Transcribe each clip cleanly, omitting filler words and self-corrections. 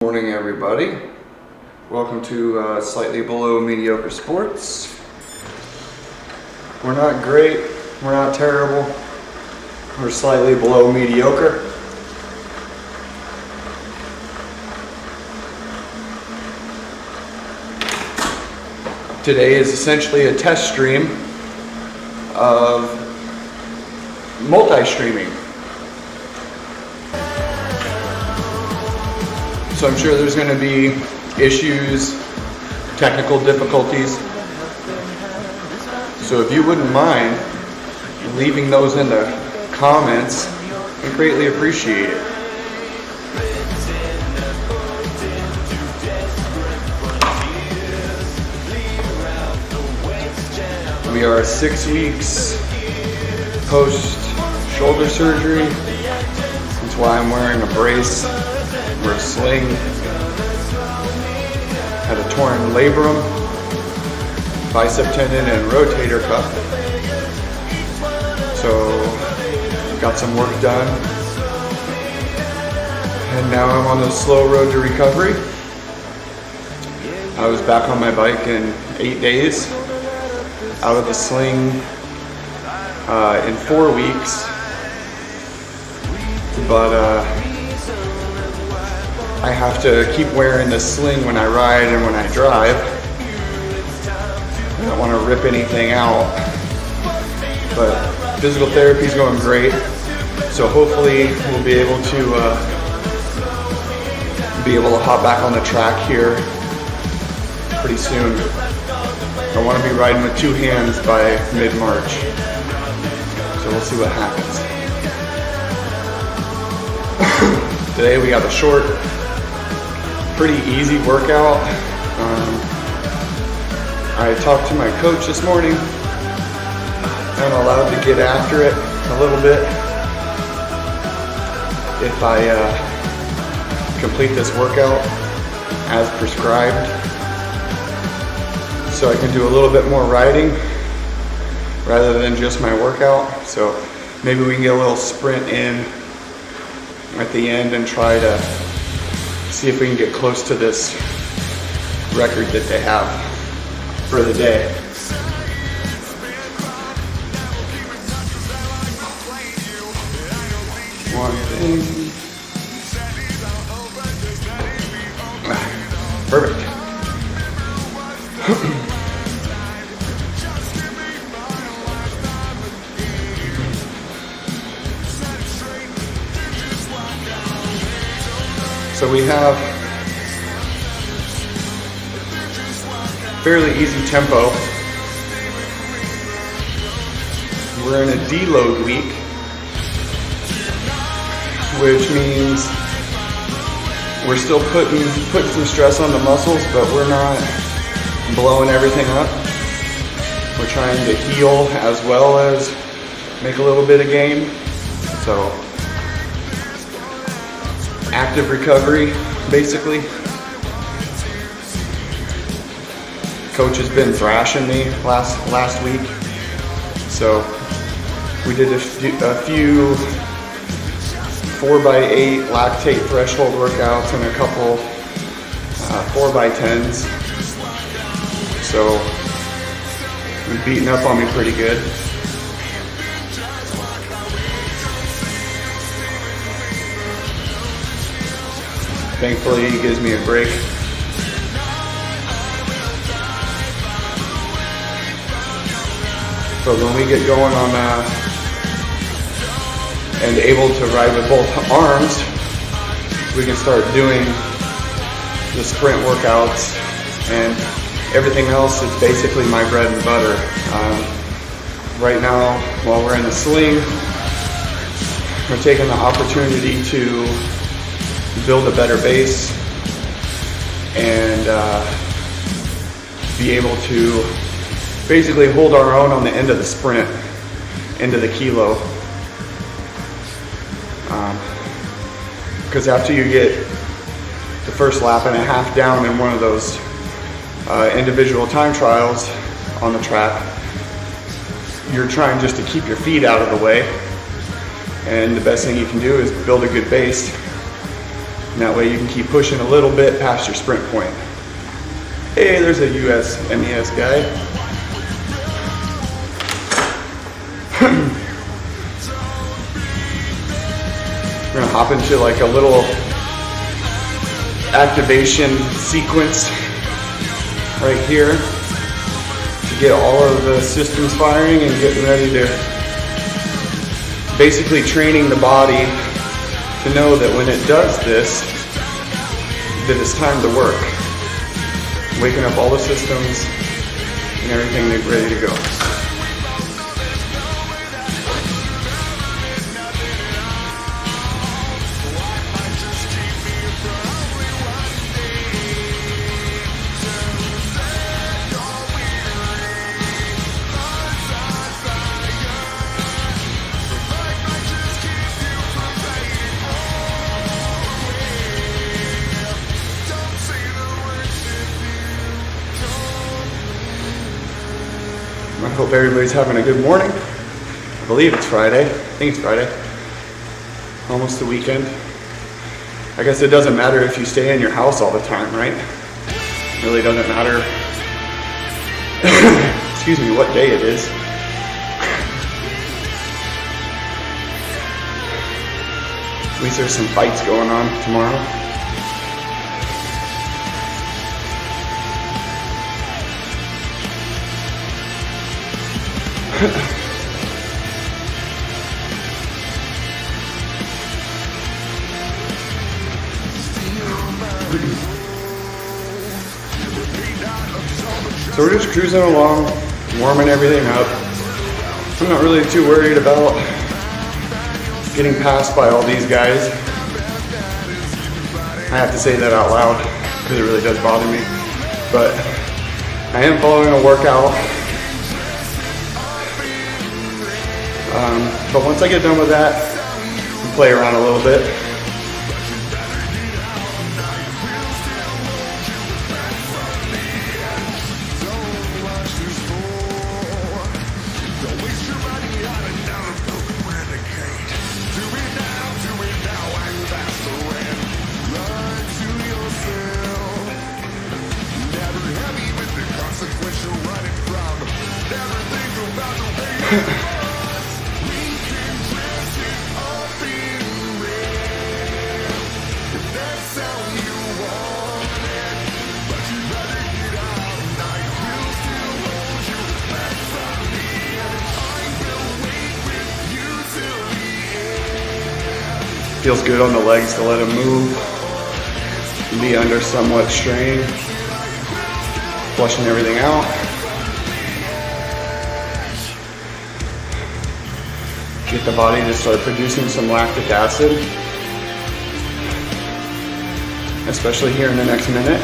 Morning, everybody. Welcome to Slightly Below Mediocre Sports. We're not great, we're not terrible, we're slightly below mediocre. Today is essentially a test stream of multi-streaming. So I'm sure there's going to be issues, technical difficulties. So if you wouldn't mind leaving those in the comments, I'd greatly appreciate it. We are 6 weeks post shoulder surgery. That's why I'm wearing a brace or a sling. Had a torn labrum, bicep tendon, and rotator cuff. So got some work done, and now I'm on the slow road to recovery. I was back on my bike in 8 days, out of the sling in 4 weeks, but I have to keep wearing the sling when I ride and when I drive. I don't want to rip anything out, but physical therapy is going great, so hopefully we'll be able to hop back on the track here pretty soon. I want to be riding with 2 hands by mid-March, so we'll see what happens. Today we got a short, pretty easy workout. I talked to my coach this morning. I'm allowed to get after it a little bit if I complete this workout as prescribed. So I can do a little bit more riding rather than just my workout. So maybe we can get a little sprint in at the end and try to see if we can get close to this record that they have for the day. One thing. Perfect. So we have fairly easy tempo. We're in a deload week, which means we're still putting some stress on the muscles, but we're not blowing everything up. We're trying to heal as well as make a little bit of gain. So active recovery, basically. Coach has been thrashing me last week, so we did a few 4x8 lactate threshold workouts and a couple 4x10s. So he's beating up on me pretty good. Thankfully, he gives me a break. So when we get going on and able to ride with both arms, we can start doing the sprint workouts, and everything else is basically my bread and butter. Right now, while we're in the sling, we're taking the opportunity to build a better base and be able to basically hold our own on the end of the sprint into the kilo. Because after you get the first lap and a half down in one of those individual time trials on the track, you're trying just to keep your feet out of the way, and the best thing you can do is build a good base And that way you can keep pushing a little bit past your sprint point. Hey, there's a US MES guy. We're gonna hop into like a little activation sequence right here to get all of the systems firing and getting ready to basically training the body to know that when it does this, that it's time to work. Waking up all the systems and everything ready to go. I hope everybody's having a good morning. I believe it's Friday. I think it's Friday. Almost the weekend. I guess it doesn't matter if you stay in your house all the time, right? It really doesn't matter, excuse me, what day it is. At least there's some fights going on tomorrow. So we're just cruising along, warming everything up. I'm not really too worried about getting passed by all these guys. I have to say that out loud because it really does bother me. But I am following a workout. But once I get done with that, I'll play around a little bit. Feels good on the legs to let them move, be under somewhat strain, flushing everything out. Get the body to start producing some lactic acid, especially here in the next minute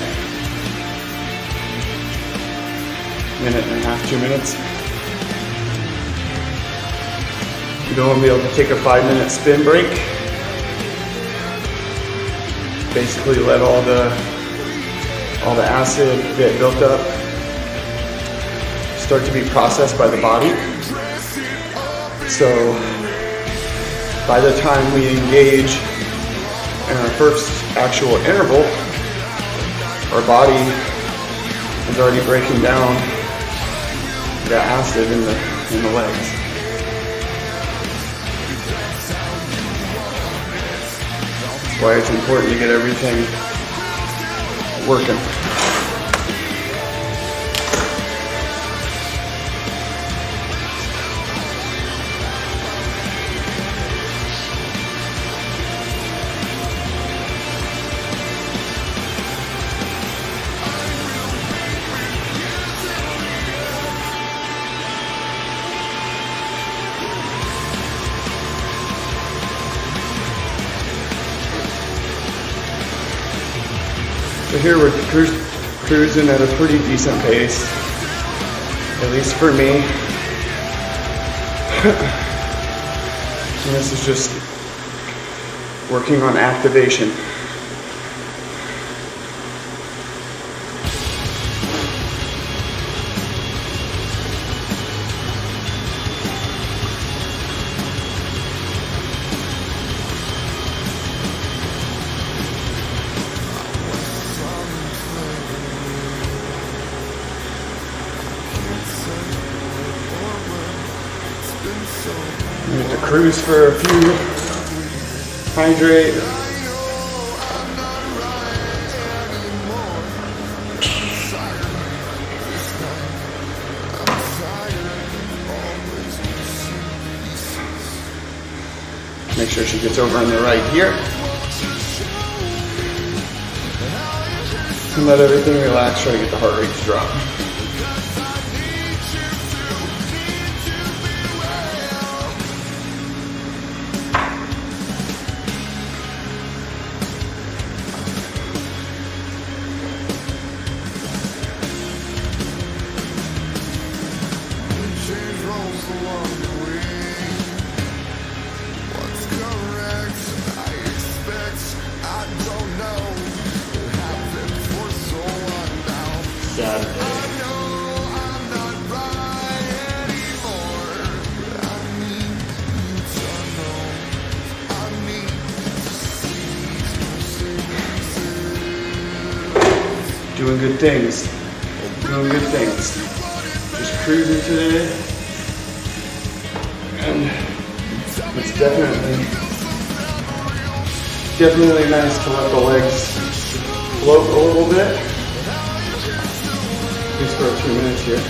and a half, 2 minutes. You're going to be able to take a 5-minute spin break. Basically let all the acid get built up start to be processed by the body. So by the time we engage in our first actual interval, our body is already breaking down the acid in the legs. That's why it's important to get everything working. So here we're cruising at a pretty decent pace, at least for me. And this is just working on activation. cruise for a few, hydrate. Make sure she gets over on the right here. And let everything relax, try to get the heart rate to drop. Doing good things. Doing good things. Just cruising today. And it's definitely nice to let the legs float a little bit. Just for a few minutes here.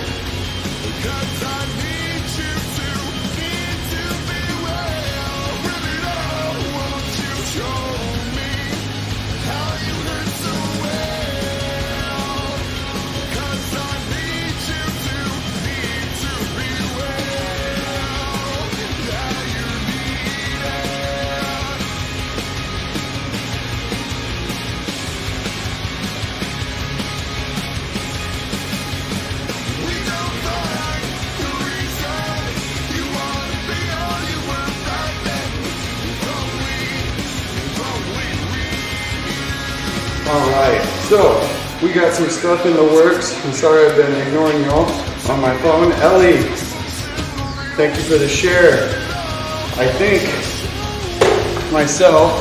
Alright, so we got some stuff in the works. I'm sorry I've been ignoring y'all on my phone. Ellie, thank you for the share. I think myself,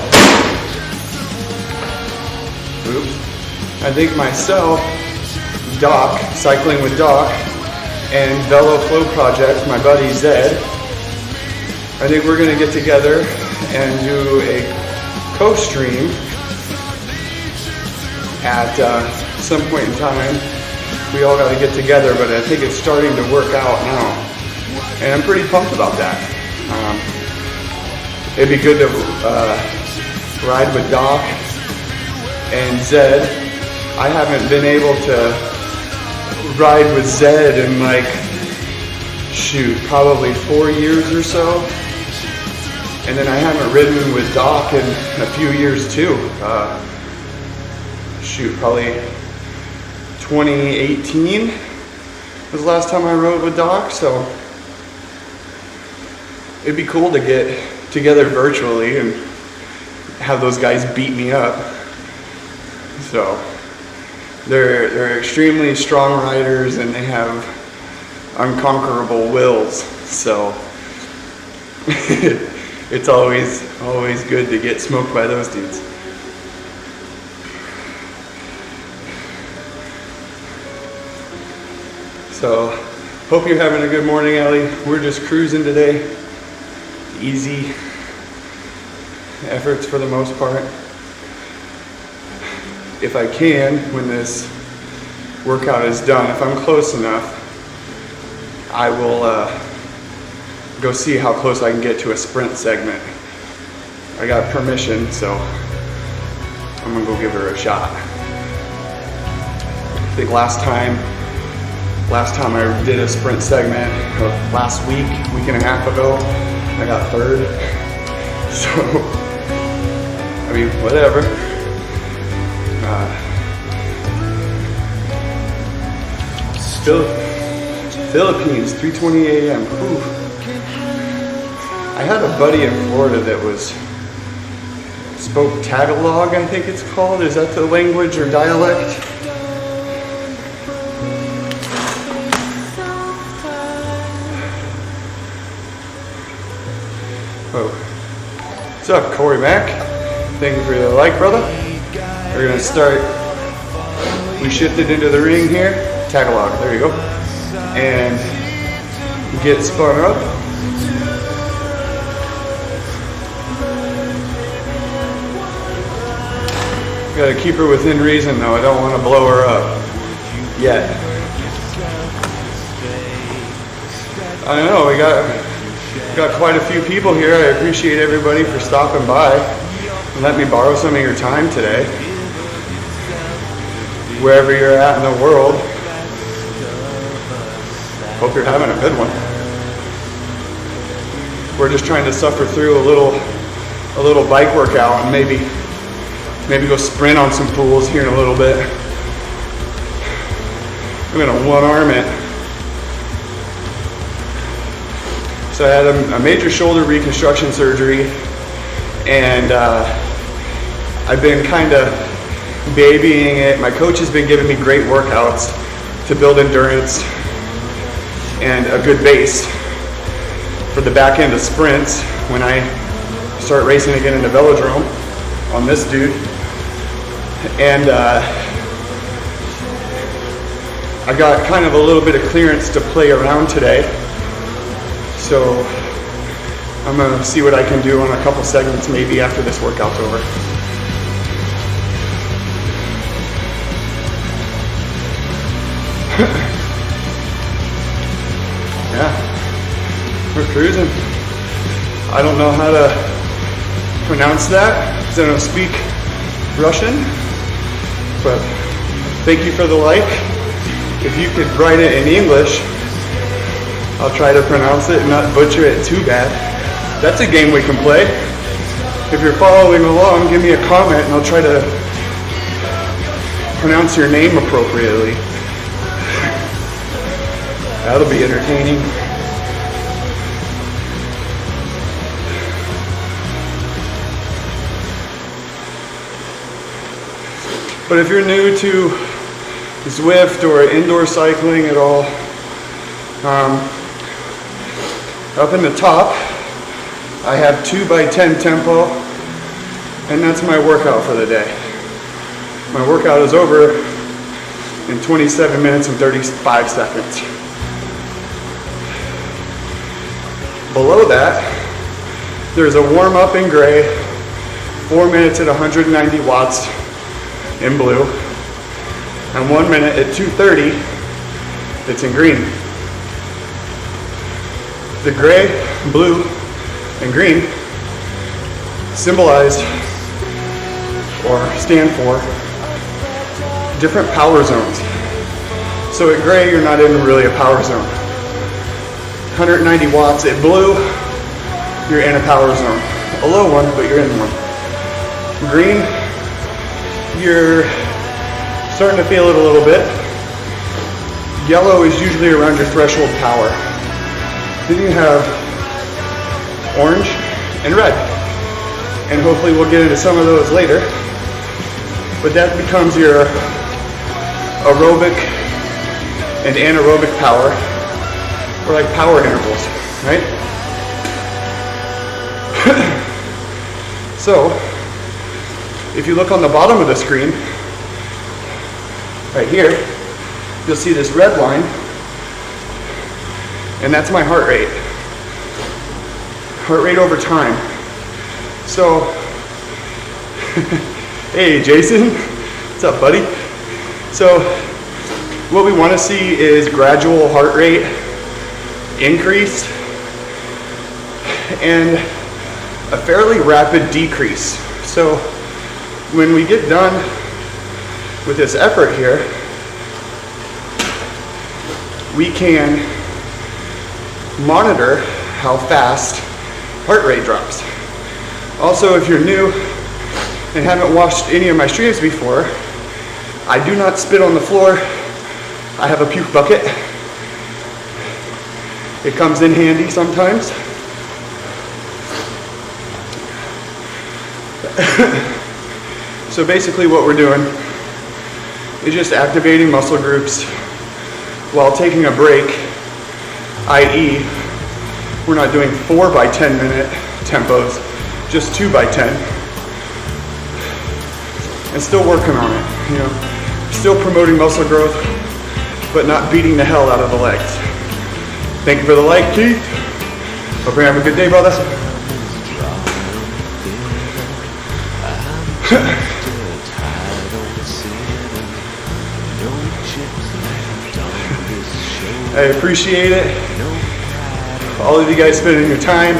Doc, Cycling with Doc, and Velo Flow Project, my buddy Zed, I think we're going to get together and do a co-stream at some point in time. We all got to get together, but I think it's starting to work out now. And I'm pretty pumped about that. It'd be good to ride with Doc and Zed. I haven't been able to ride with Zed in like, probably 4 years or so. And then I haven't ridden with Doc in a few years too. Probably 2018 was the last time I rode with Doc, so it'd be cool to get together virtually and have those guys beat me up. So they're extremely strong riders and they have unconquerable wills, so it's always good to get smoked by those dudes. So, hope you're having a good morning, Ellie. We're just cruising today. Easy efforts for the most part. If I can, when this workout is done, if I'm close enough, I will go see how close I can get to a sprint segment. I got permission, so I'm gonna go give her a shot. I think last time I did a sprint segment, last week and a half ago, I got third. So, I mean, whatever. Philippines, 3:20 a.m. Ooh. I had a buddy in Florida that spoke Tagalog, I think it's called. Is that the language or dialect? Oh. What's up, Corey Mack? Thank you for the like, brother. We're gonna start. We shifted into the ring here. Tagalog, there you go. And get spun up. Gotta keep her within reason though. I don't want to blow her up yet. I don't know, we got quite a few people here. I appreciate everybody for stopping by and let me borrow some of your time today. Wherever you're at in the world. Hope you're having a good one. We're just trying to suffer through a little bike workout and maybe go sprint on some pools here in a little bit. I'm gonna one arm it. So I had a major shoulder reconstruction surgery, and I've been kind of babying it. My coach has been giving me great workouts to build endurance and a good base for the back end of sprints when I start racing again in the velodrome on this dude. And I got kind of a little bit of clearance to play around today. So I'm gonna see what I can do on a couple segments maybe after this workout's over. Yeah, we're cruising. I don't know how to pronounce that because I don't speak Russian, but thank you for the like. If you could write it in English, I'll try to pronounce it and not butcher it too bad. That's a game we can play. If you're following along, give me a comment and I'll try to pronounce your name appropriately. That'll be entertaining. But if you're new to Zwift or indoor cycling at all, up in the top, I have 2x10 tempo, and that's my workout for the day. My workout is over in 27 minutes and 35 seconds. Below that, there's a warm-up in gray, 4 minutes at 190 watts in blue, and 1 minute at 230, it's in green. The gray, blue, and green symbolize or stand for different power zones. So at gray, you're not in really a power zone. 190 watts at blue, you're in a power zone. A low one, but you're in one. Green, you're starting to feel it a little bit. Yellow is usually around your threshold power. Then you have orange and red. And hopefully we'll get into some of those later. But that becomes your aerobic and anaerobic power, or like power intervals, right? So, if you look on the bottom of the screen, right here, you'll see this red line, and that's my heart rate. Heart rate over time. So, hey Jason, what's up buddy? So, what we want to see is gradual heart rate increase and a fairly rapid decrease. So, when we get done with this effort here, we can monitor how fast heart rate drops. Also, if you're new and haven't watched any of my streams before, I do not spit on the floor. I have a puke bucket. It comes in handy sometimes. So basically what we're doing is just activating muscle groups while taking a break, i.e. we're not doing 4x10 minute tempos, just 2x10, and still working on it, you know, still promoting muscle growth, but not beating the hell out of the legs. Thank you for the like, Keith. Hope you're having a good day, brother. I appreciate it. All of you guys spending your time.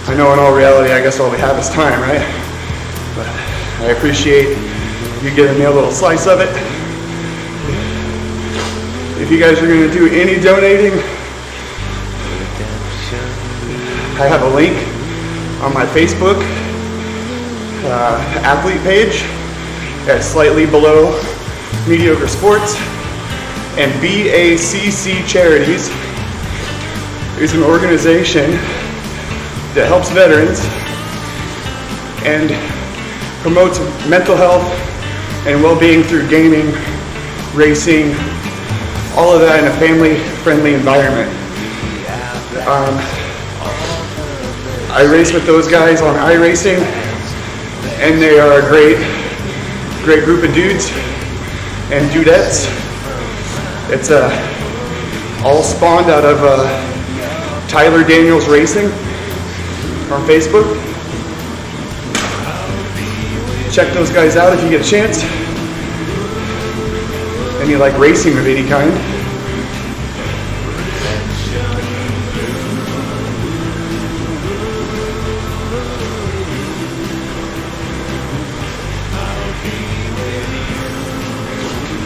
I know in all reality, I guess all we have is time, right? But I appreciate you giving me a little slice of it. If you guys are going to do any donating, I have a link on my Facebook athlete page at Slightly Below Mediocre Sports, and BACC Charities is an organization that helps veterans and promotes mental health and well-being through gaming, racing, all of that in a family-friendly environment. I race with those guys on iRacing, and they are a great group of dudes and dudettes. It's all spawned out of Tyler Daniels Racing on Facebook. Check those guys out if you get a chance. And you like racing of any kind.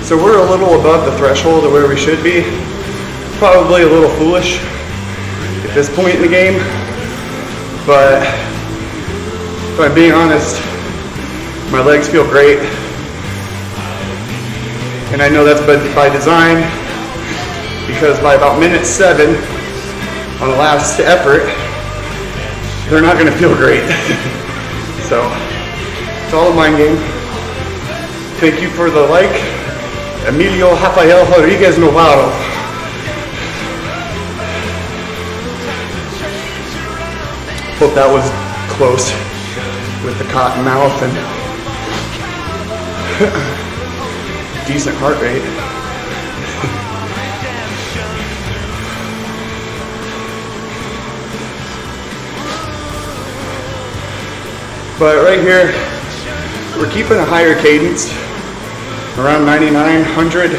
So we're a little above the threshold of where we should be. Probably a little foolish at this point in the game. But if I'm being honest, my legs feel great. And I know that's by design, because by about minute 7 on the last effort, they're not going to feel great. So it's all a mind game. Thank you for the like. Emilio Rafael Rodriguez Novaro. Hope that was close with the cotton mouth and decent heart rate. But right here, we're keeping a higher cadence, around 9900,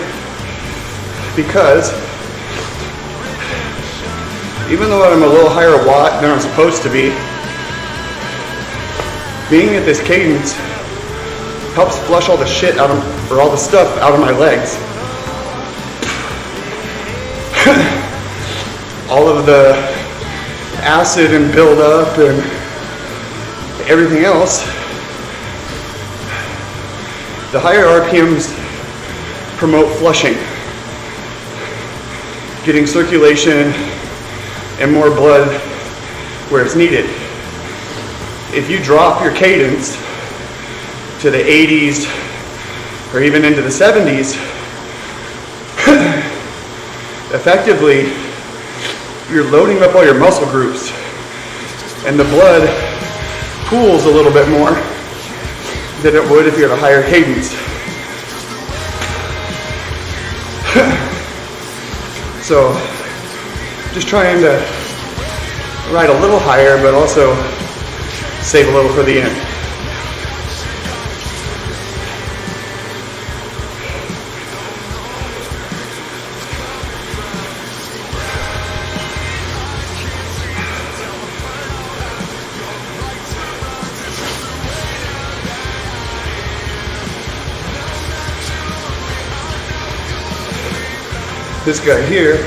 because even though I'm a little higher watt than I'm supposed to be, being at this cadence helps flush all the shit out of, or all the stuff out of my legs. All of the acid and buildup and everything else. The higher RPMs promote flushing, getting circulation and more blood where it's needed. If you drop your cadence to the 80s or even into the 70s, effectively you're loading up all your muscle groups and the blood pools a little bit more than it would if you're at a higher cadence. So just trying to ride a little higher, but also save a little for the end. This guy here,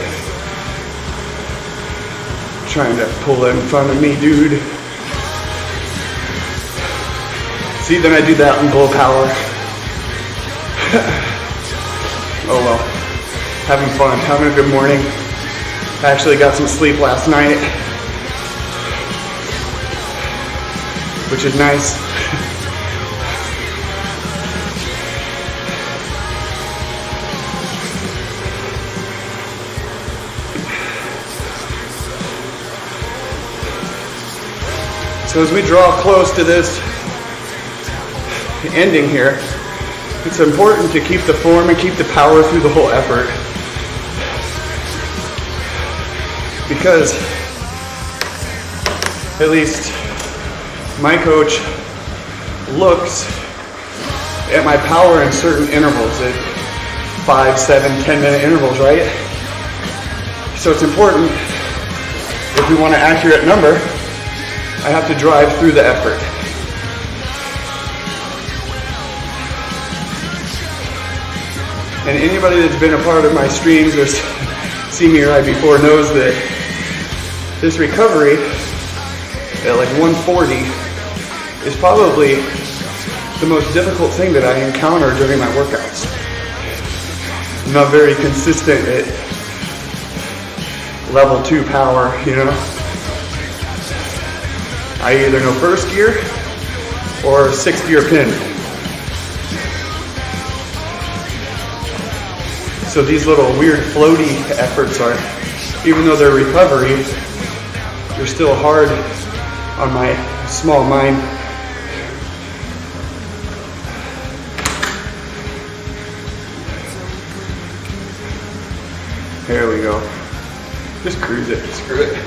trying to pull in front of me, dude. See, then I do that and blow power. Oh well, having fun, having a good morning. I actually got some sleep last night, which is nice. So as we draw close to this ending here, it's important to keep the form and keep the power through the whole effort. Because, at least my coach looks at my power in certain intervals, at 5, 7, 10-minute intervals, right? So it's important, if we want an accurate number, I have to drive through the effort. And anybody that's been a part of my streams or seen me ride before knows that this recovery at like 140 is probably the most difficult thing that I encounter during my workouts. I'm not very consistent at level 2 power, you know. I either know first gear or 6th gear pin. So these little weird floaty efforts are, even though they're recovery, they're still hard on my small mind. There we go. Just cruise it, screw it.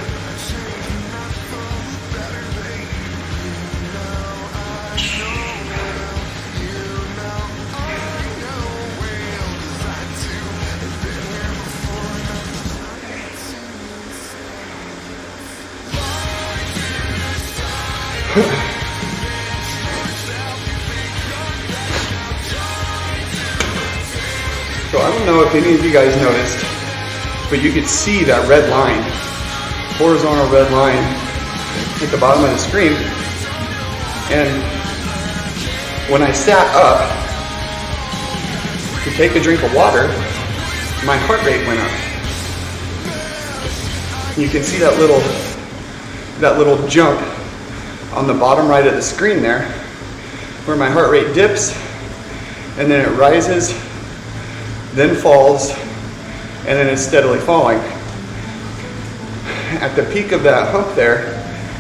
So I don't know if any of you guys noticed, but you could see that red line, horizontal red line at the bottom of the screen. And when I sat up to take a drink of water, my heart rate went up. You can see that little jump on the bottom right of the screen there, where my heart rate dips, and then it rises, then falls, and then it's steadily falling. At the peak of that hump there,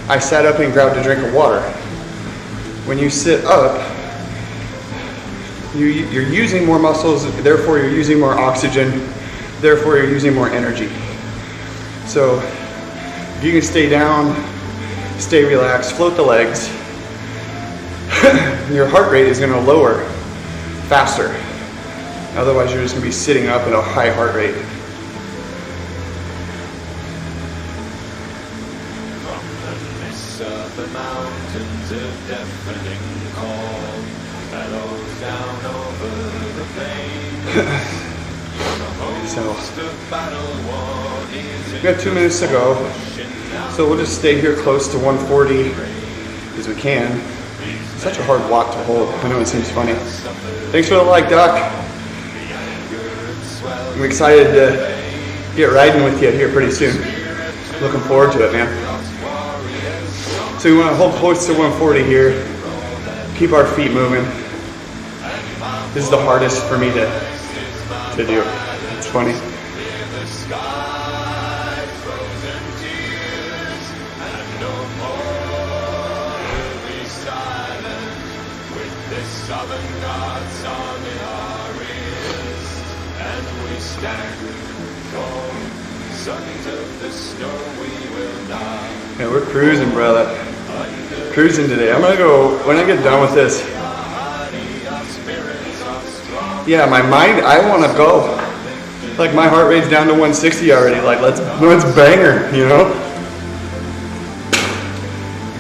I sat up and grabbed a drink of water. When you sit up, you're using more muscles, therefore you're using more oxygen, therefore you're using more energy. So if you can stay down, stay relaxed, float the legs, your heart rate is going to lower faster. Otherwise, you're just going to be sitting up at a high heart rate. From the midst of the mountains, a deafening call bellows down over the plain. So, we got 2 minutes to go, so we'll just stay here close to 140 as we can. It's such a hard walk to hold. I know it seems funny. Thanks for the like, Doc. I'm excited to get riding with you here pretty soon. Looking forward to it, man. So we want to hold close to 140 here. Keep our feet moving. This is the hardest for me to do. It's funny. Yeah, we're cruising, brother. Cruising today. I'm gonna go, when I get done with this, yeah, my mind, I want to go. Like, my heart rate's down to 160 already. Like, let's bang her, you know?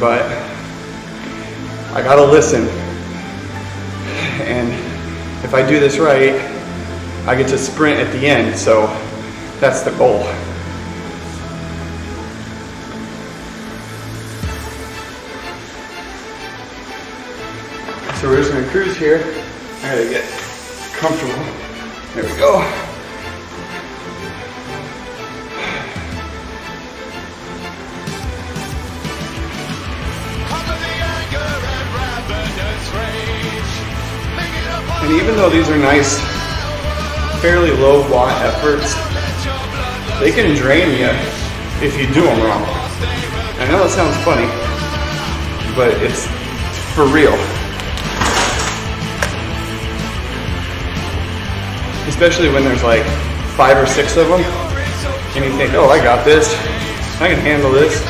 But I gotta listen. And if I do this right, I get to sprint at the end. So that's the goal. So we're just gonna cruise here. I gotta get comfortable. There we go. And even though these are nice, fairly low watt efforts, they can drain you if you do them wrong. I know it sounds funny, but it's for real. Especially when there's like 5 or 6 of them, and you think, oh, I got this, I can handle this,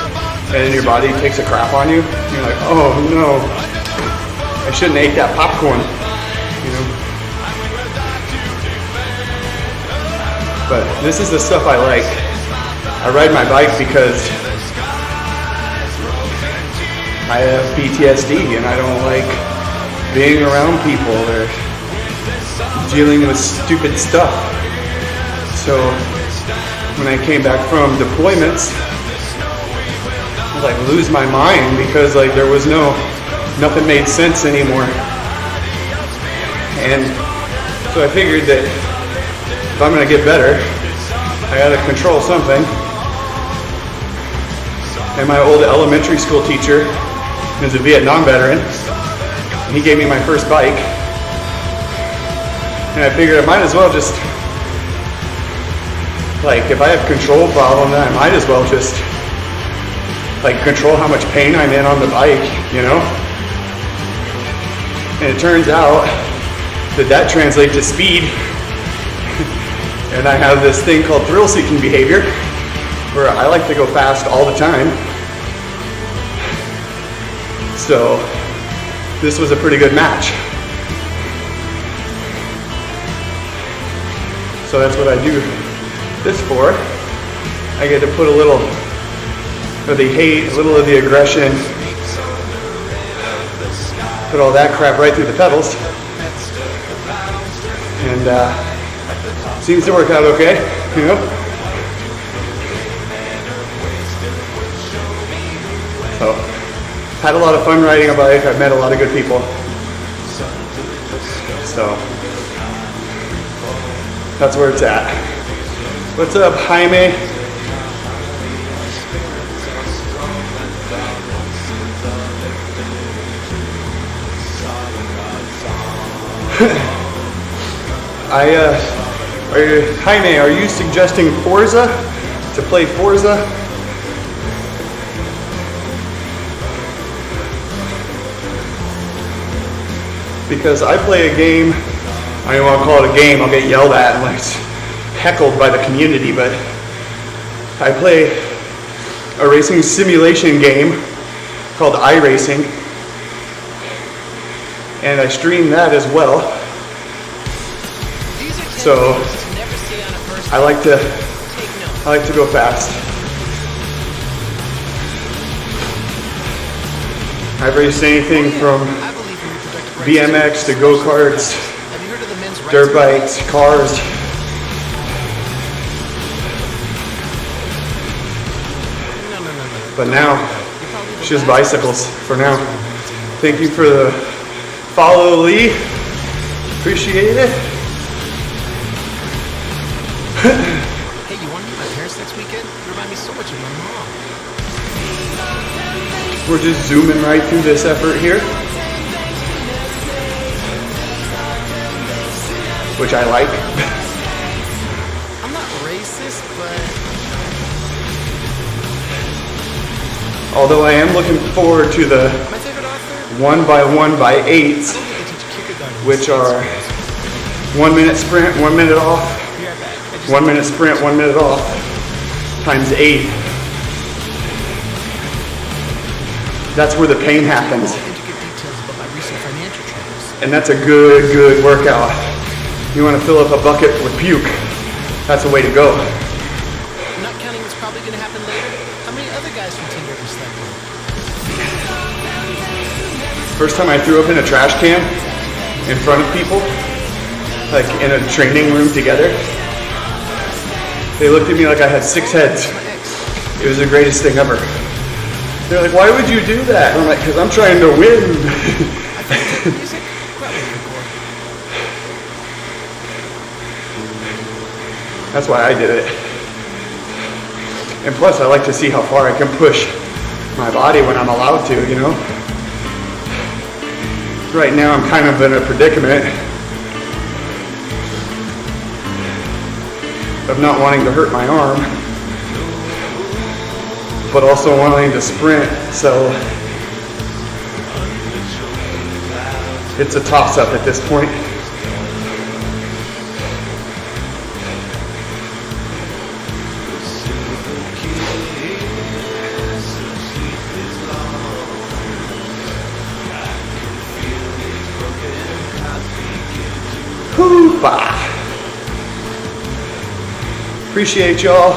and then your body takes a crap on you, and you're like, oh no, I shouldn't have ate that popcorn. you know. But this is the stuff I like. I ride my bike because I have PTSD and I don't like being around people or dealing with stupid stuff. So when I came back from deployments, I like lose my mind because like there was nothing made sense anymore. And so I figured that if I'm gonna get better, I gotta control something. And my old elementary school teacher is a Vietnam veteran. He gave me my first bike. And I figured I might as well just, like, if I have control problem, then I might as well just, like, control how much pain I'm in on the bike, you know? And it turns out that translates to speed. And I have this thing called thrill-seeking behavior, where I like to go fast all the time. So this was a pretty good match. So that's what I do this for. I get to put a little of the hate, a little of the aggression, put all that crap right through the pedals. And seems to work out okay, you know? So, had a lot of fun riding a bike. I've met a lot of good people. So, that's where it's at. What's up, Jaime? Jaime, are you suggesting Forza? To play Forza? Because I play a game, I don't want to call it a game, I'll get yelled at and like heckled by the community, but I play a racing simulation game called iRacing, and I stream that as well. So I like to go fast. I've raced anything from BMX to go-karts, dirt bikes, cars. But now, it's just bicycles for now. Thank you for the follow, Lee. Appreciate it. Hey, you want to meet my parents next weekend? You remind me so much of my mom. We're just zooming right through this effort here, which I like. I'm not racist, but Although I am looking forward to the my favorite author, 1x1x8s, which are 1 minute sprint, 1 minute off, 1 minute sprint, 1 minute off, times 8. That's where the pain happens. intricate details about my recent financial troubles. And that's a good workout. You want to fill up a bucket with puke. That's the way to go. I'm not counting what's probably going to happen later. How many other guys from Tinder have slept with? First time I threw up in a trash can in front of people, like in a training room together, they looked at me like I had 6 heads. It was the greatest thing ever. They're like, why would you do that? And I'm like, because I'm trying to win. That's why I did it. And plus, I like to see how far I can push my body when I'm allowed to, you know? Right now, I'm kind of in a predicament of not wanting to hurt my arm, but also wanting to sprint, so it's a toss-up at this point. Super. Appreciate y'all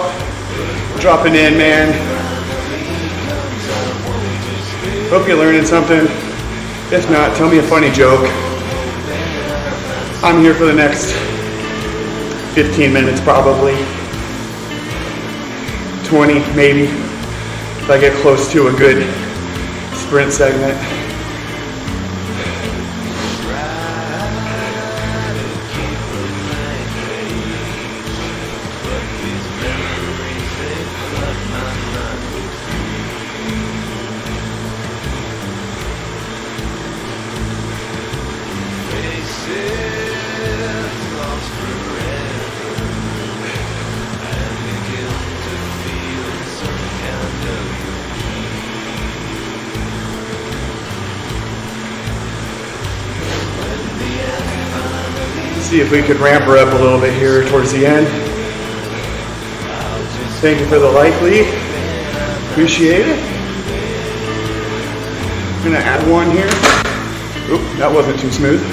dropping in, man. Hope you're learning something. If not, tell me a funny joke. I'm here for the next 15 minutes probably. 20 maybe. If I get close to a good sprint segment. See if we could ramp her up a little bit here towards the end. Thank you for the like, Lee. Appreciate it. I'm gonna add one here. Oop, that wasn't too smooth.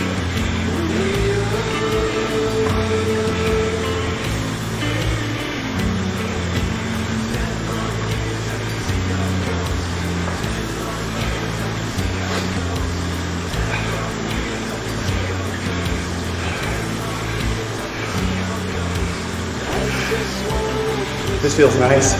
This feels nice.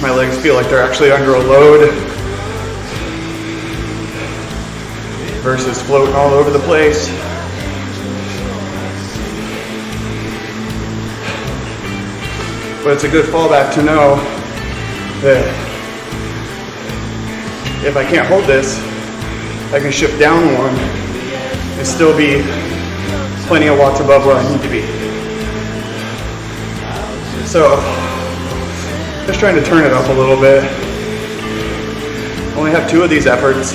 My legs feel like they're actually under a load versus floating all over the place. But it's a good fallback to know that if I can't hold this, I can shift down one and still be plenty of watts above where I need to be. So, just trying to turn it up a little bit. Only have 2 of these efforts.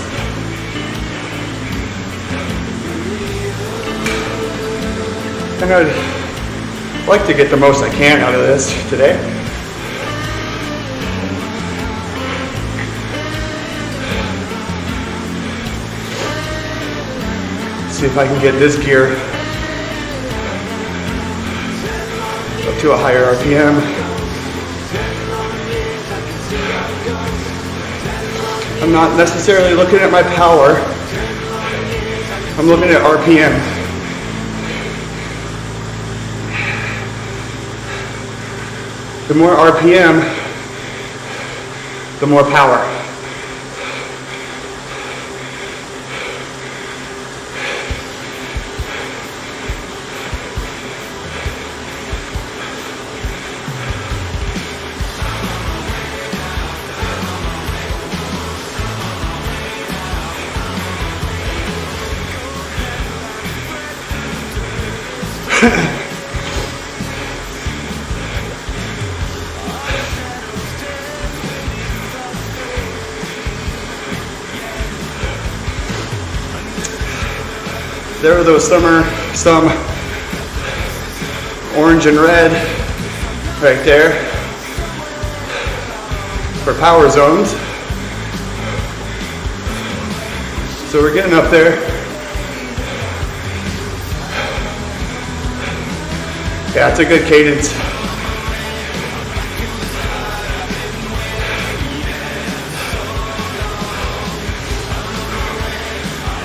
And I'd like to get the most I can out of this today. See if I can get this gear up to a higher RPM. I'm not necessarily looking at my power. I'm looking at RPM. The more RPM, the more power. There are those some orange and red right there for power zones. So we're getting up there. Yeah, it's a good cadence.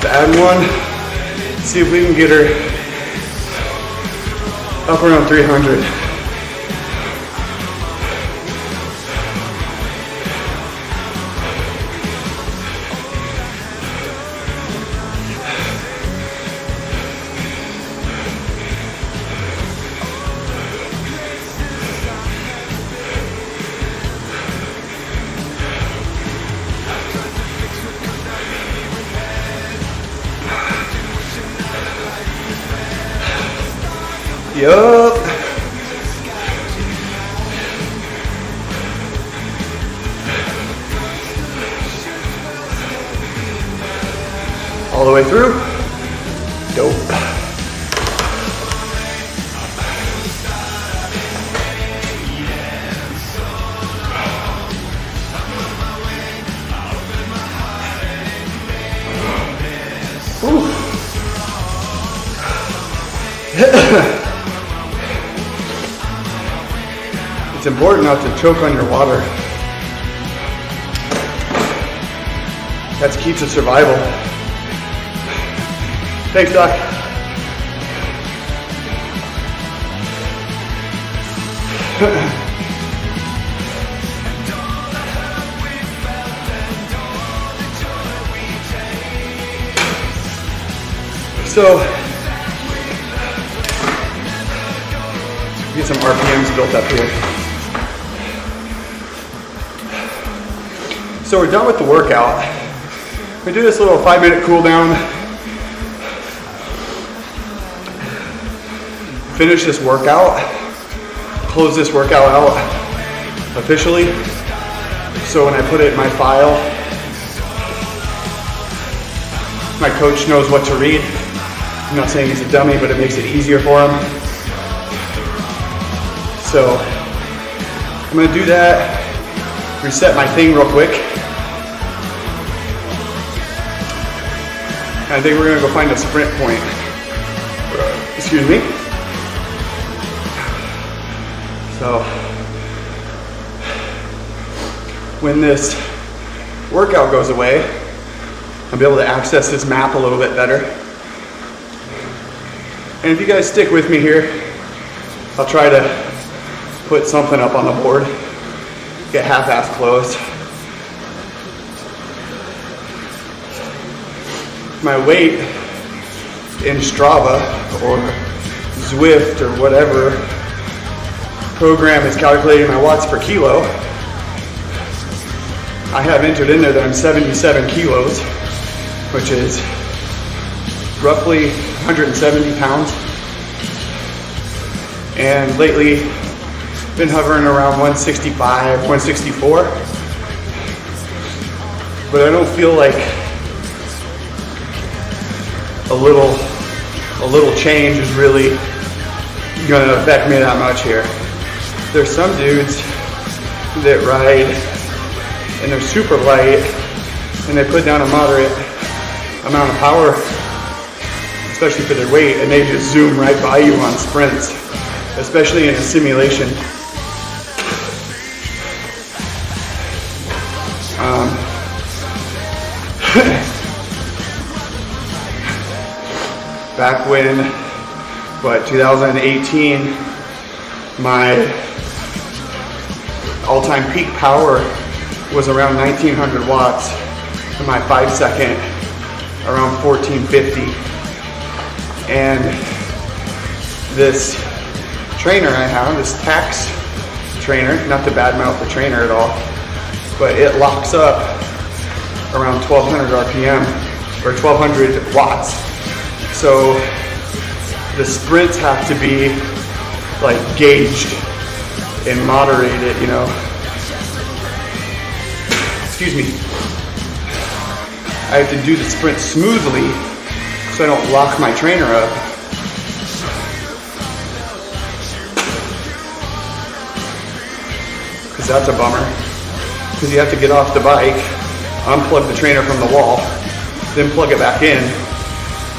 To add one. See if we can get her up around 300. Yup. All the way through. Dope. It's important not to choke on your water. That's key to survival. Thanks, Doc. So, get some RPMs built up here. So we're done with the workout. We do this little 5-minute cool down. Finish this workout. Close this workout out officially. So when I put it in my file, my coach knows what to read. I'm not saying he's a dummy, but it makes it easier for him. So I'm gonna do that, reset my thing real quick. And I think we're gonna go find a sprint point. Excuse me. So when this workout goes away, I'll be able to access this map a little bit better. And if you guys stick with me here, I'll try to put something up on the board, get half-assed closed. My weight in Strava or Zwift or whatever program is calculating my watts per kilo. I have entered in there that I'm 77 kilos, which is roughly 170 pounds. And lately, been hovering around 165, 164. But I don't feel like a little change is really gonna affect me that much here. There's some dudes that ride and they're super light and they put down a moderate amount of power, especially for their weight, and they just zoom right by you on sprints, especially in a simulation. Back when, 2018, my all-time peak power was around 1900 watts, and my 5-second around 1450. And this trainer I have, this tax trainer, not to badmouth the trainer at all, but it locks up around 1200 RPM or 1200 watts. So the sprints have to be like gauged and moderated, you know. Excuse me. I have to do the sprint smoothly so I don't lock my trainer up. Because that's a bummer. Because you have to get off the bike, unplug the trainer from the wall, then plug it back in,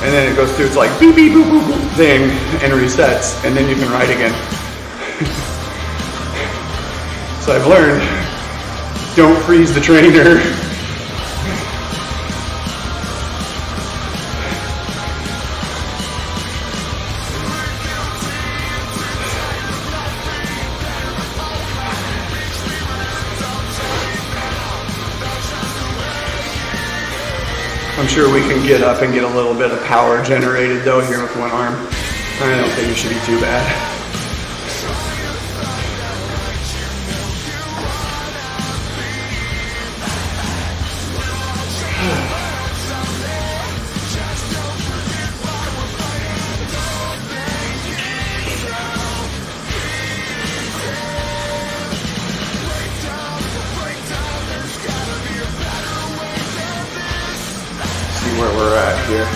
and then it goes through its like beep beep boop boop boop thing and resets, and then you can ride again. So I've learned, don't freeze the trainer. I'm sure we can get up and get a little bit of power generated though here with one arm. I don't think it should be too bad. Where we're at here.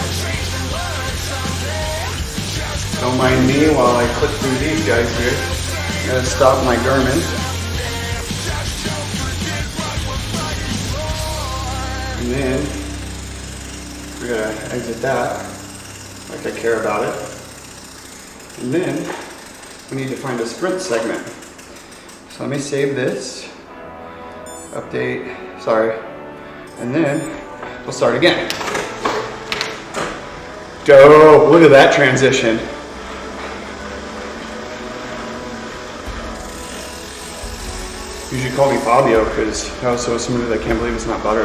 Don't mind me while I click through these guys here. Gotta stop my Garmin. And then we gotta exit that, like I care about it. And then we need to find a sprint segment. So let me save this, update, sorry, and then we'll start again. Dope, look at that transition. You should call me Fabio because that was so smooth, I can't believe it's not butter.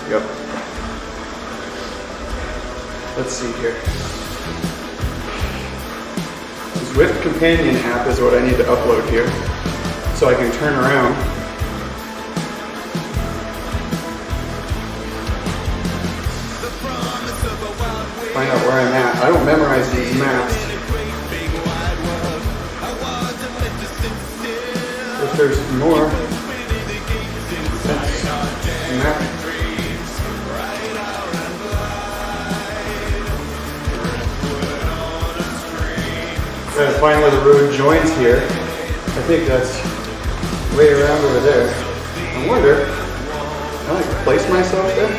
Yep. Let's see here. Zwift companion app is what I need to upload here so I can turn around. Find out where I'm at. I don't memorize these maps. If there's more, that's map. Trying to find where the road joins here. I think that's way around over there. I wonder, can I like place myself there?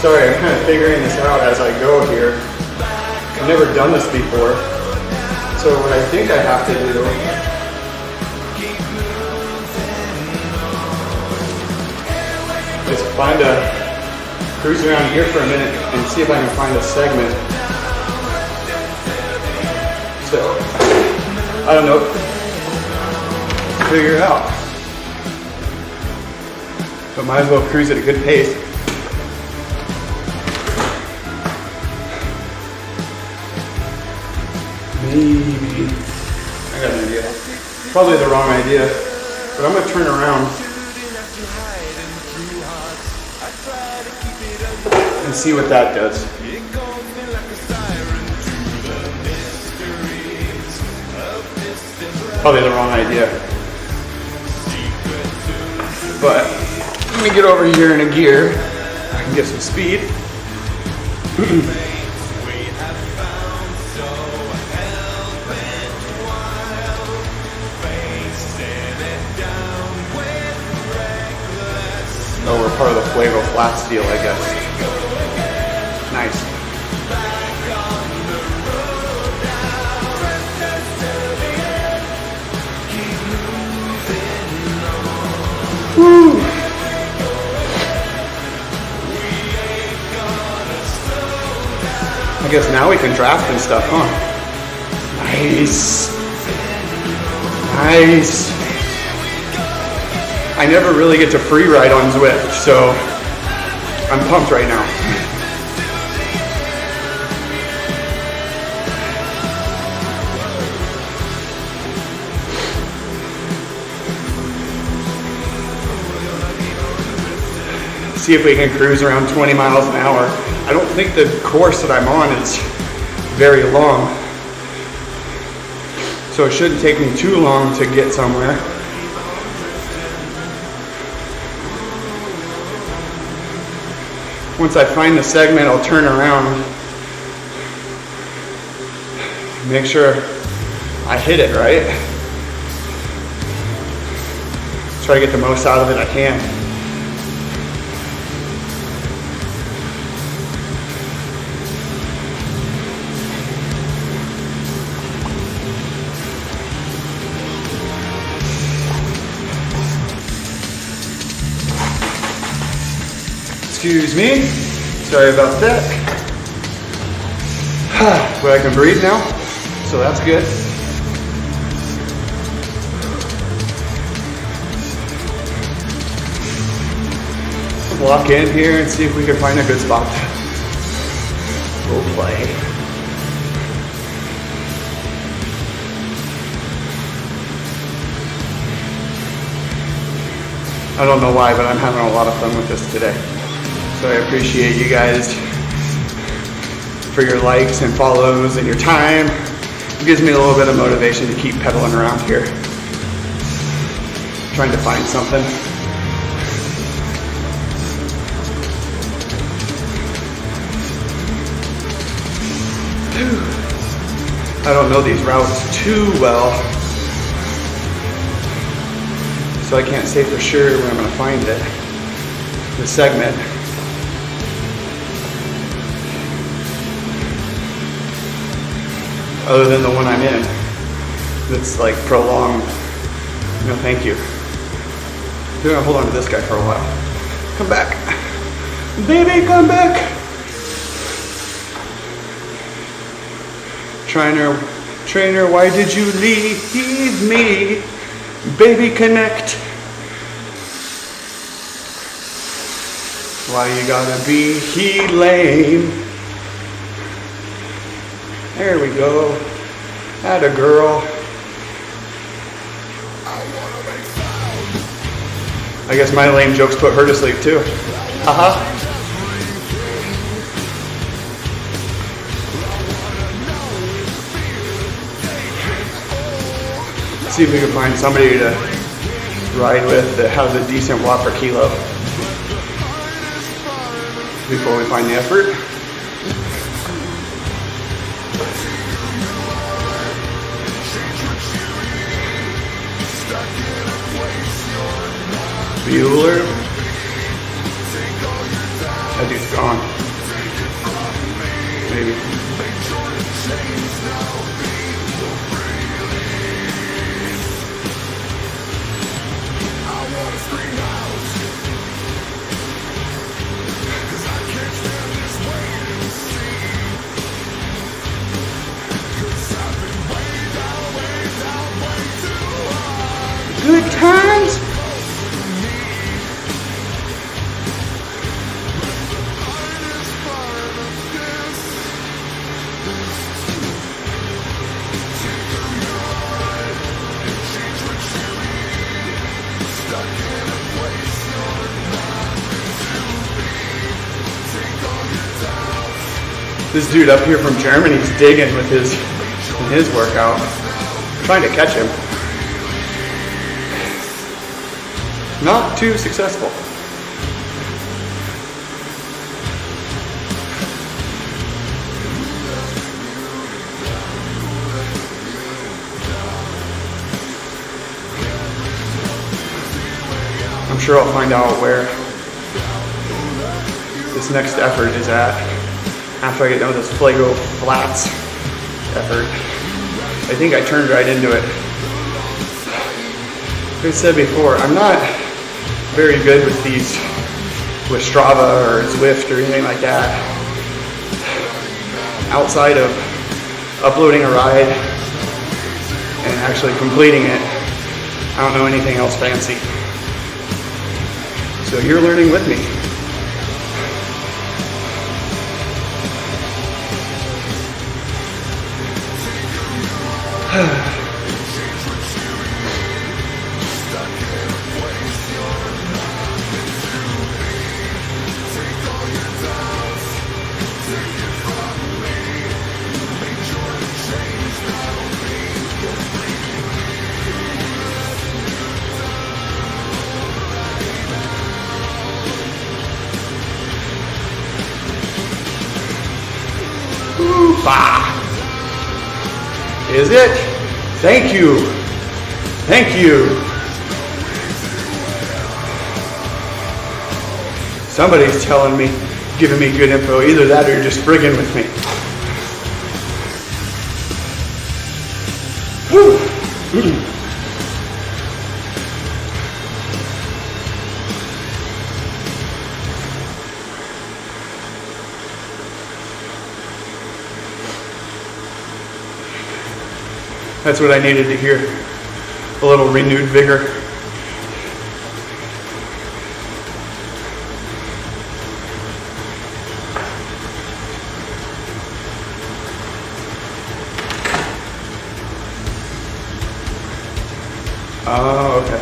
Sorry, I'm kind of figuring this out as I go here. I've never done this before. So what I think I have to do is find cruise around here for a minute and see if I can find a segment. So, I don't know, figure it out. But might as well cruise at a good pace. Maybe, I got an idea. Probably the wrong idea, but I'm gonna turn around and see what that does. Probably the wrong idea. But let me get over here in a gear. I can get some speed. Oh, we're part of the Fuego Flats deal, I guess. Nice. Woo! I guess now we can draft and stuff, huh? Nice. Nice. I never really get to free ride on Zwift, so I'm pumped right now. See if we can cruise around 20 miles an hour. I don't think the course that I'm on is very long, so it shouldn't take me too long to get somewhere. Once I find the segment, I'll turn around, make sure I hit it right. Try to get the most out of it I can. Excuse me, sorry about that. But I can breathe now, so that's good. We'll walk in here and see if we can find a good spot. We'll play. I don't know why, but I'm having a lot of fun with this today. So I appreciate you guys for your likes and follows and your time. It gives me a little bit of motivation to keep pedaling around here, trying to find something. I don't know these routes too well, so I can't say for sure where I'm going to find it, the segment. other than the one I'm in. That's like prolonged. No, thank you. We're gonna hold on to this guy for a while. Come back. Baby, come back. Trainer, why did you leave me? Baby, connect. Why you gotta be lame? There we go. Atta girl. I guess my lame jokes put her to sleep too. Haha. See if we can find somebody to ride with that has a decent watt per kilo before we find the effort. Bueller. That dude's gone. Maybe. Good times. This dude up here from Germany's digging with his workout. I'm trying to catch him. Not too successful. I'm sure I'll find out where this next effort is at after I get done with this Flago Flats effort. I think I turned right into it. Like I said before, I'm not very good with these, with Strava or Zwift or anything like that. Outside of uploading a ride and actually completing it, I don't know anything else fancy. So you're learning with me. Bah. Is it? Thank you. Thank you. Somebody's telling me, giving me good info. Either that or you're just friggin' with me. Whew. That's what I needed to hear. A little renewed vigor. Oh, okay.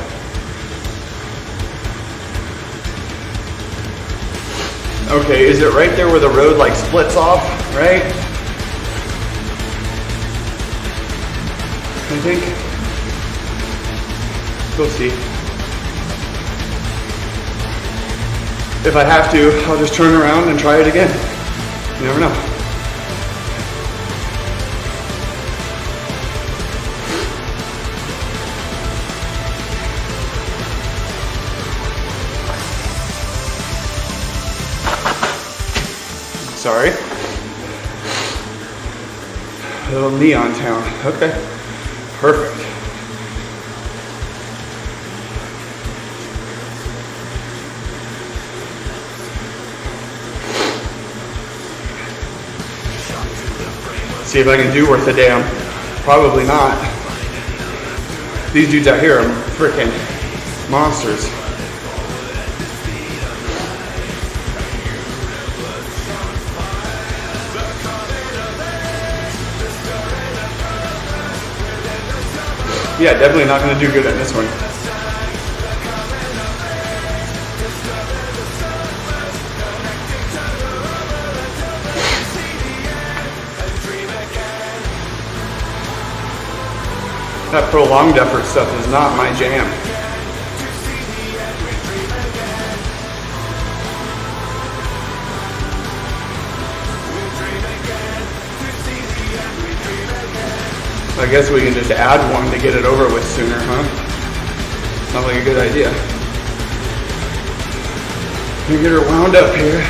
Okay, is it right there where the road like splits off, right? I think. We'll see. If I have to, I'll just turn around and try it again. You never know. Sorry. little neon town. Okay, perfect. See if I can do worth a damn. Probably not. These dudes out here are freaking monsters. Yeah, definitely not going to do good at this one. That prolonged effort stuff is not my jam. I guess we can just add one to get it over with sooner, huh? Sounds like a good idea. Let me get her wound up here.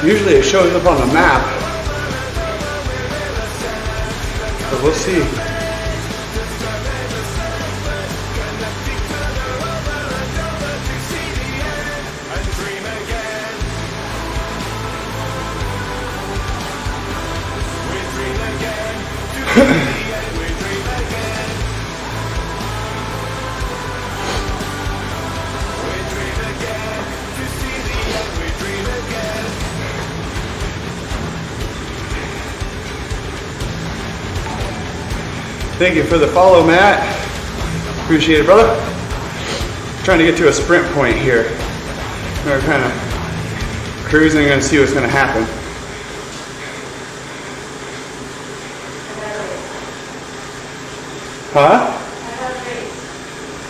Usually it shows up on the map, but we'll see. Thank you for the follow, Matt. Appreciate it, brother. Trying to get to a sprint point here. We're kind of cruising and see what's going to happen. Huh?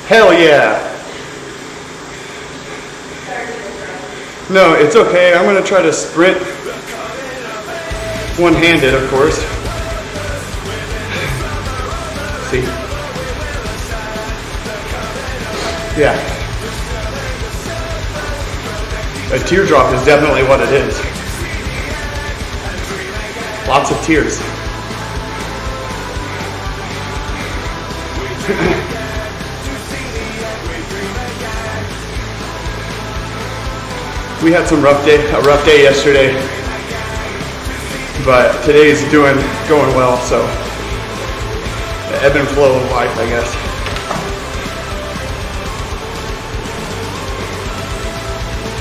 Hell yeah. No, it's okay. I'm going to try to sprint one-handed, of course. See? Yeah. A teardrop is definitely what it is. Lots of tears. We had a rough day yesterday, but today's going well, so the ebb and flow of life, I guess.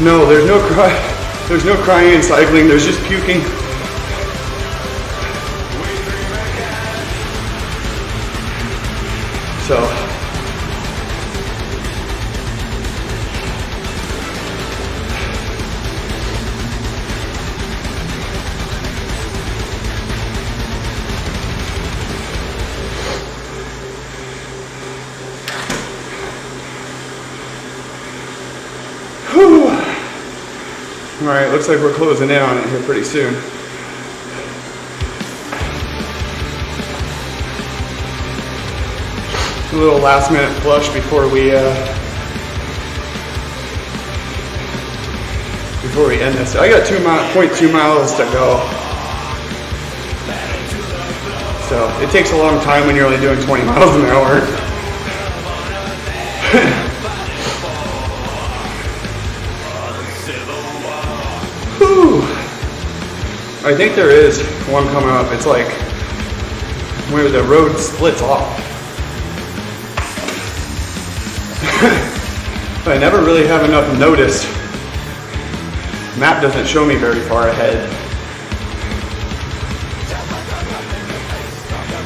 No, there's no crying and cycling, there's just puking. So alright, looks like we're closing in on it here pretty soon. A little last minute flush before we end this. I got 0.2 miles to go. So it takes a long time when you're only doing 20 miles an hour. I think there is one coming up. It's like where the road splits off. But I never really have enough notice. Map doesn't show me very far ahead.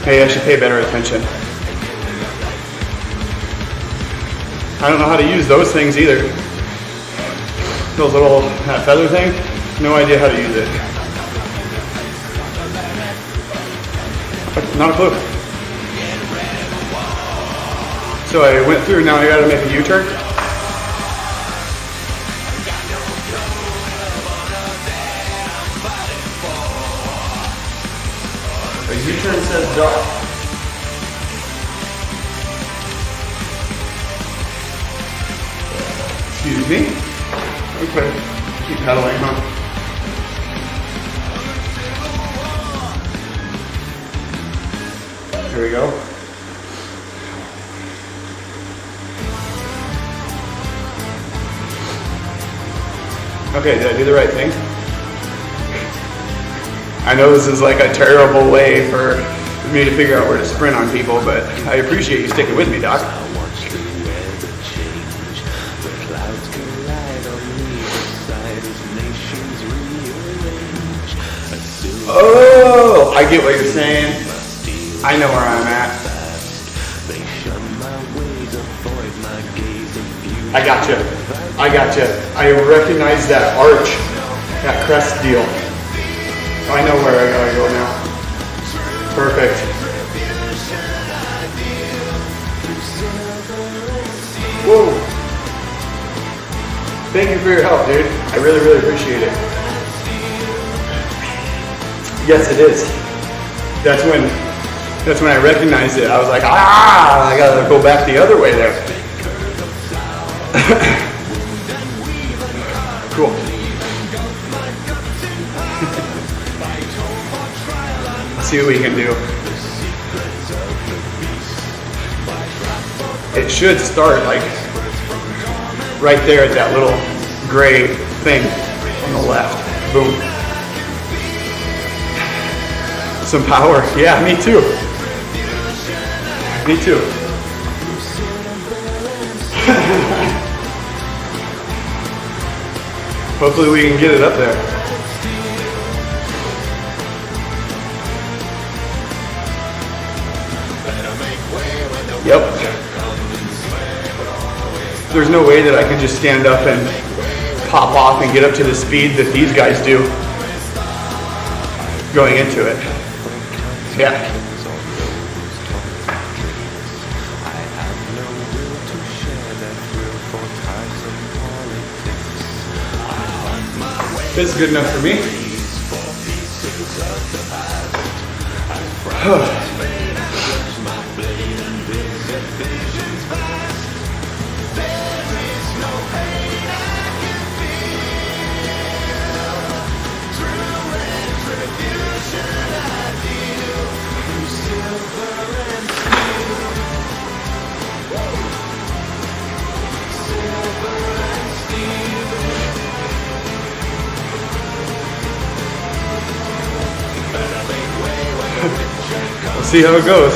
Hey, I should pay better attention. I don't know how to use those things either. Those little, that feather thing, no idea how to use it. Not a clue. So I went through, now I gotta make a U-turn. A U-turn says dark. Excuse me. Okay. Keep pedaling, huh? Here we go. Okay, did I do the right thing? I know this is like a terrible way for me to figure out where to sprint on people, but I appreciate you sticking with me, Doc. Oh, I get what you're saying. I know where I'm at. I gotcha. I gotcha. I recognize that arch, that crest deal. I know where I gotta go now. Perfect. Whoa. Thank you for your help, dude. I really, really appreciate it. Yes, it is. That's when I recognized it. I was like, I gotta go back the other way there. Cool. Let's see what we can do. It should start like right there at that little gray thing on the left. Boom. Some power. Yeah, me too. Me too. Hopefully we can get it up there. Yep. There's no way that I can just stand up and pop off and get up to the speed that these guys do going into it. Yeah. This is good enough for me. We'll see how it goes.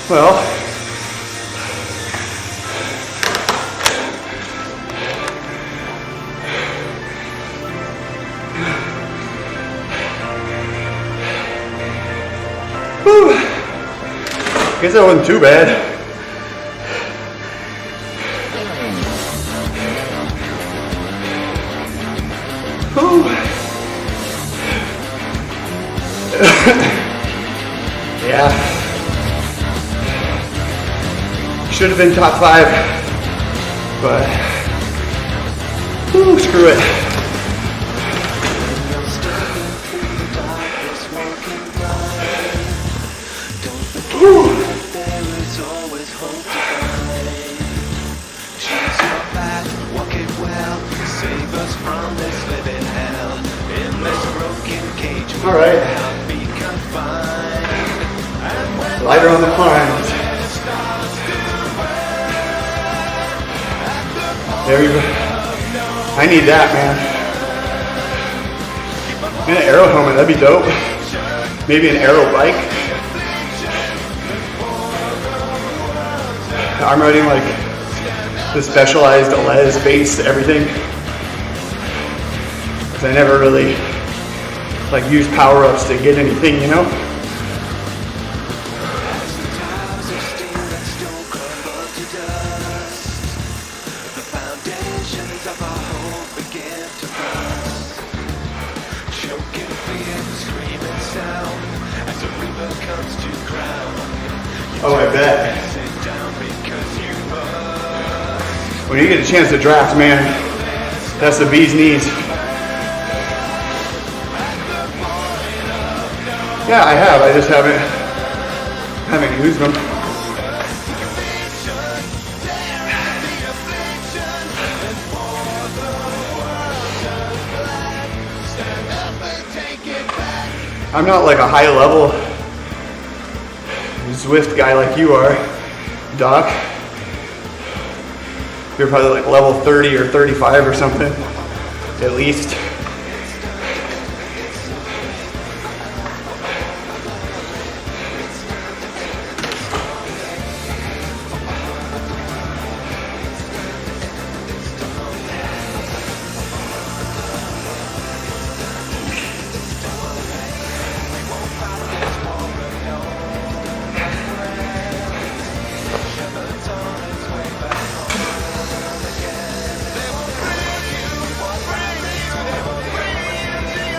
Well, whew. Guess that wasn't too bad. Yeah. Should have been top 5, but whew, screw it. Whew. All right. better on the climbs. There you go. I need that, man. And an aero helmet, that'd be dope. Maybe an aero bike. I'm riding like the specialized Les base everything. Cause I never really like use power-ups to get anything, you know? Oh, I bet. When you get a chance to draft, man, that's the bee's knees. Yeah, I have. I just haven't used them. I'm not like a high level Zwift guy like you are, Doc. You're probably like level 30 or 35 or something, at least.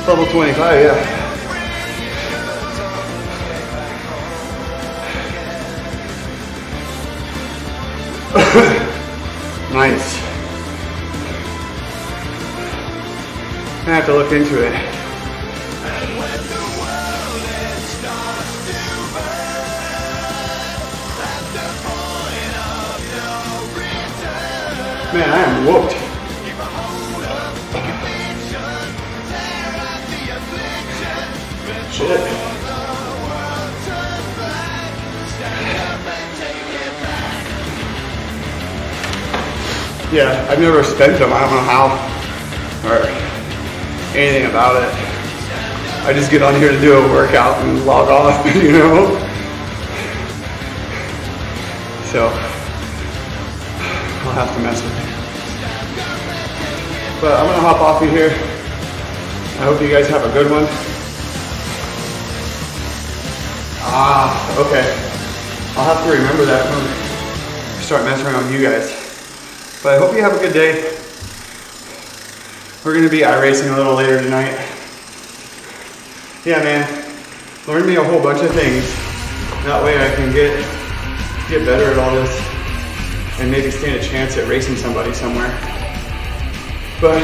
Level 25, yeah. Nice. I have to look into it. Man, I am whooped. Shit. Yeah, I've never spent them. I don't know how or anything about it. I just get on here to do a workout and log off, you know? So, I'll have to mess with it. But I'm gonna hop off of here. I hope you guys have a good one. Okay. I'll have to remember that when I start messing around with you guys. But I hope you have a good day. We're gonna be iRacing a little later tonight. Yeah, man. Learn me a whole bunch of things. That way I can get better at all this and maybe stand a chance at racing somebody somewhere. But